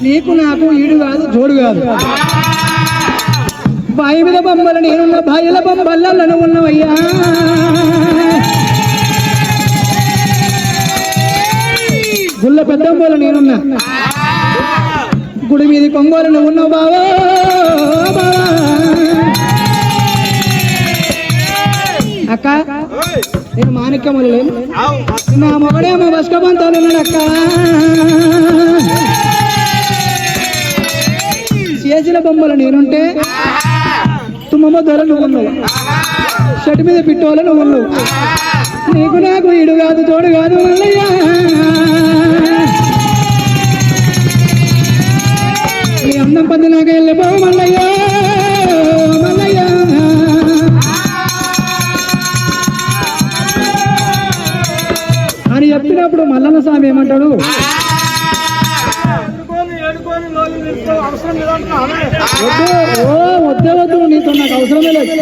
నీకు నాకు ఈడు కాదు జోడు కాదు. బాయి మీద బొమ్మలు నేనున్న బాయిల బొమ్మలను ఉన్నవయ్యా. గుళ్ళ పెద్దంబోలు నేనున్నా గుడి మీది కొంగోలు నువ్వు ఉన్నావు బావా. అక్క నేను మాణిక్యములు లేను, నా మొగడేమో బస్కబంతాలు ఉన్నాడు అక్క. చేసిన బొమ్మలు నేనుంటే తుమ్మమ్మ ధర నువ్వు ఉన్నావు, షర్ట్ మీద పిట్టోలు నువ్వు ఉన్నావు. నీకు నాకు ఈడు కాదు తోడు కాదు మల్లయ్యా. నీ అందం పది నాకు వెళ్ళిపో మల్లయ్యా మల్లయ్యా. అని చెప్పినప్పుడు మల్లన్న స్వామి ఏమంటాడు, వద్దు నీతో నాకు అవసరమే లేదు.